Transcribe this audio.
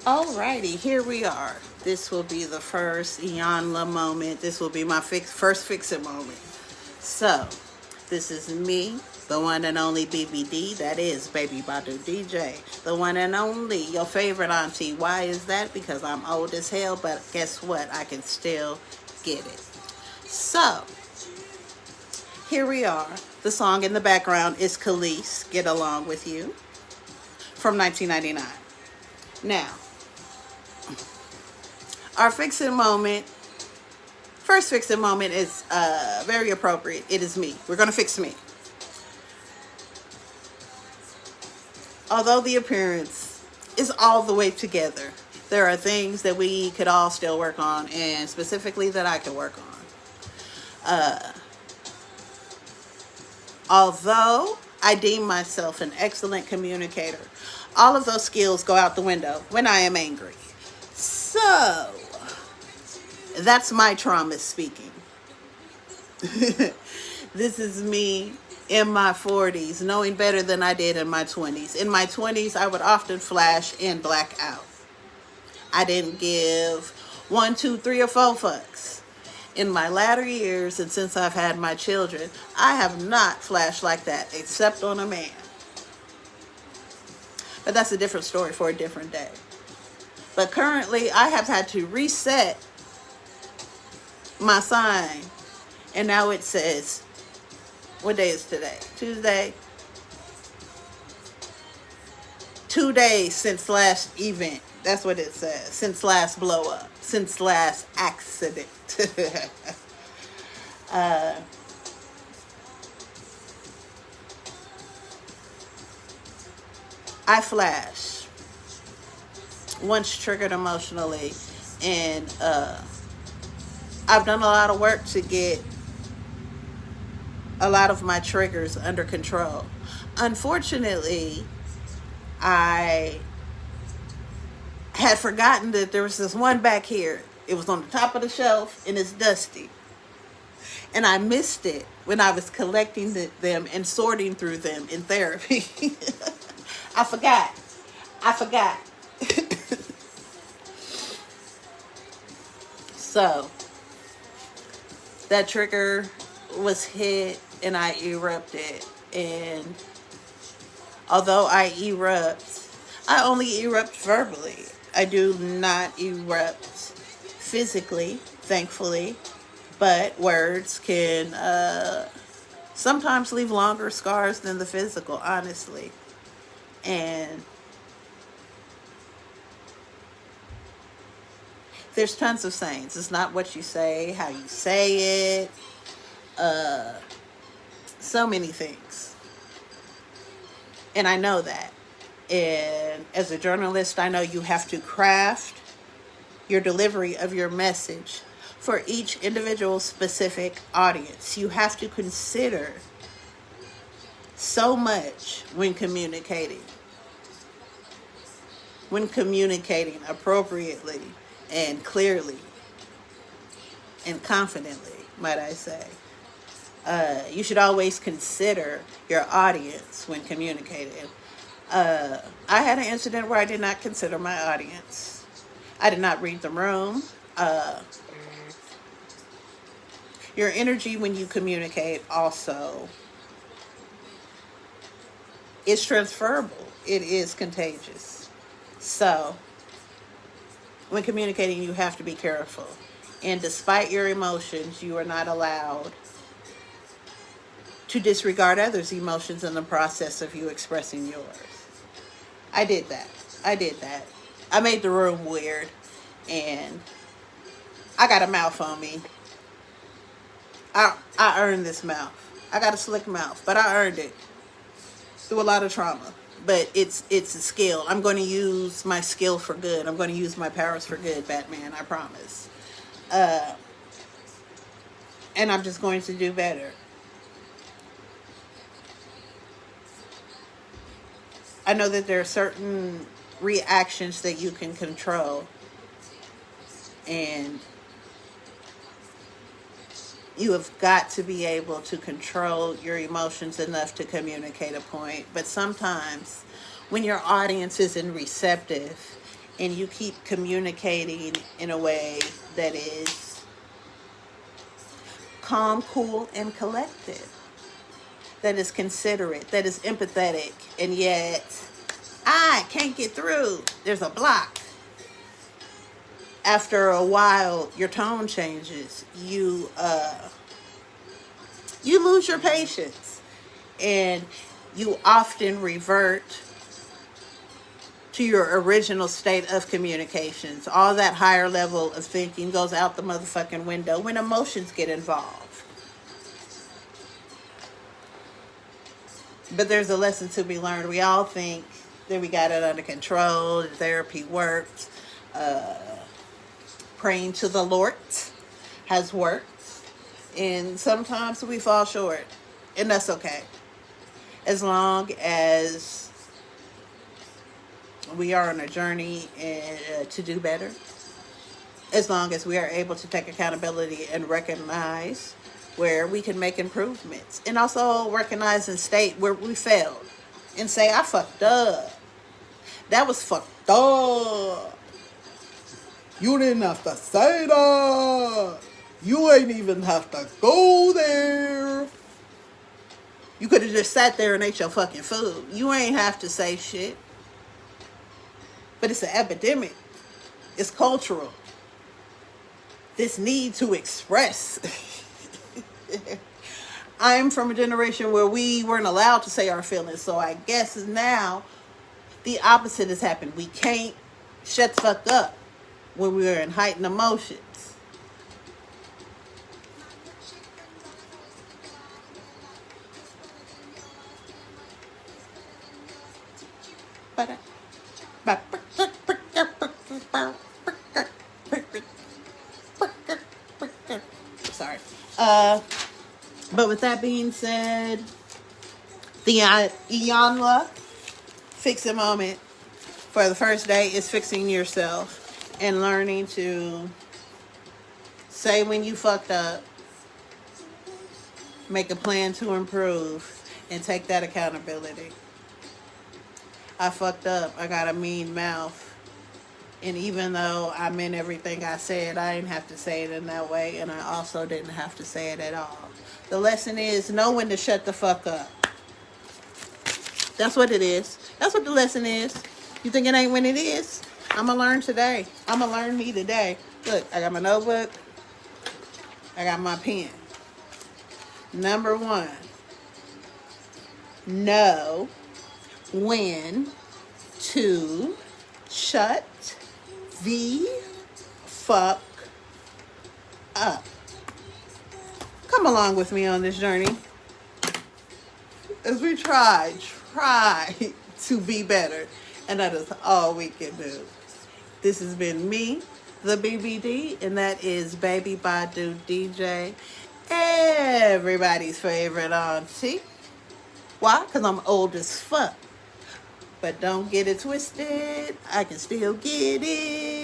Alrighty, here we are. This will be the first Iyanla moment. This will be my first fix-it moment. So, this is me, the one and only BBD, that is Baby Badu DJ, the one and only, your favorite auntie. Why is that? Because I'm old as hell, but guess what? I can still get it. So, here we are. The song in the background is Khalees, Get Along With You, from 1999. Now, our fix-it moment, first fix-it moment is very appropriate. It is me. We're going to fix me. Although the appearance is all the way together, there are things that we could all still work on, and specifically that I could work on. Although I deem myself an excellent communicator, all of those skills go out the window when I am angry. So, that's my trauma speaking. This is me in my 40s, knowing better than I did in my 20s. In my 20s, I would often flash and black out. I didn't give 1, 2, 3, or 4 fucks. In my latter years, and since I've had my children, I have not flashed like that, except on a man. But that's a different story for a different day. But currently, I have had to reset my sign, and now it says, what day is today? Tuesday? 2 days since last event. That's what it says. Since last blow up. Since last accident. I flash. Once triggered emotionally, and I've done a lot of work to get a lot of my triggers under control. Unfortunately, I had forgotten that there was this one back here. It was on the top of the shelf and it's dusty. And I missed it when I was collecting them and sorting through them in therapy. I forgot. So, that trigger was hit and I erupted. And although I erupt, I only erupt verbally. I do not erupt physically, thankfully, but words can sometimes leave longer scars than the physical, honestly. And there's tons of sayings. It's not what you say, how you say it, so many things. And I know that. And as a journalist, I know you have to craft your delivery of your message for each individual specific audience. You have to consider so much when communicating. When communicating appropriately and clearly and confidently, might I say. You should always consider your audience when communicating. I had an incident where I did not consider my audience. I did not read the room. Your energy when you communicate also is transferable. It is contagious. So, when communicating, you have to be careful. And despite your emotions, you are not allowed to disregard others' emotions in the process of you expressing yours. I did that. I made the room weird, and I got a mouth on me. I earned this mouth. I got a slick mouth, but I earned it through a lot of trauma. But it's a skill. I'm going to use my skill for good. I'm going to use my powers for good, Batman. I promise. And I'm just going to do better. I know that there are certain reactions that you can control, and you have got to be able to control your emotions enough to communicate a point. But sometimes when your audience isn't receptive and you keep communicating in a way that is calm, cool, and collected, that is considerate, that is empathetic, and yet I can't get through. There's a block. After a while, your tone changes. You lose your patience, and you often revert to your original state of communications. All that higher level of thinking goes out the motherfucking window when emotions get involved. But there's a lesson to be learned. We all think that we got it under control, that therapy works, praying to the Lord has worked, and sometimes we fall short, and that's okay. As long as we are on a journey to do better, as long as we are able to take accountability and recognize where we can make improvements, and also recognize and state where we failed and say, I fucked up. That was fucked up. You didn't have to say that. You ain't even have to go there. You could have just sat there and ate your fucking food. You ain't have to say shit. But it's an epidemic. It's cultural. This need to express. I'm from a generation where we weren't allowed to say our feelings. So I guess now the opposite has happened. We can't shut the fuck up when we are in heightened emotions. Sorry. But with that being said, the Iyanla fix-it moment for the first day is fixing yourself and learning to say when you fucked up, make a plan to improve, and take that accountability. I fucked up. I got a mean mouth. And even though I meant everything I said, I didn't have to say it in that way. And I also didn't have to say it at all. The lesson is know when to shut the fuck up. That's what it is. That's what the lesson is. You think it ain't when it is? I'm going to learn today. I'm going to learn me today. Look, I got my notebook. I got my pen. Number 1. Know when to shut the fuck up. Come along with me on this journey as we try to be better, and that is all we can do. This has been me, the BBD, and that is Baby Badu DJ, everybody's favorite auntie. Why? Because I'm old as fuck. But don't get it twisted. I can still get it.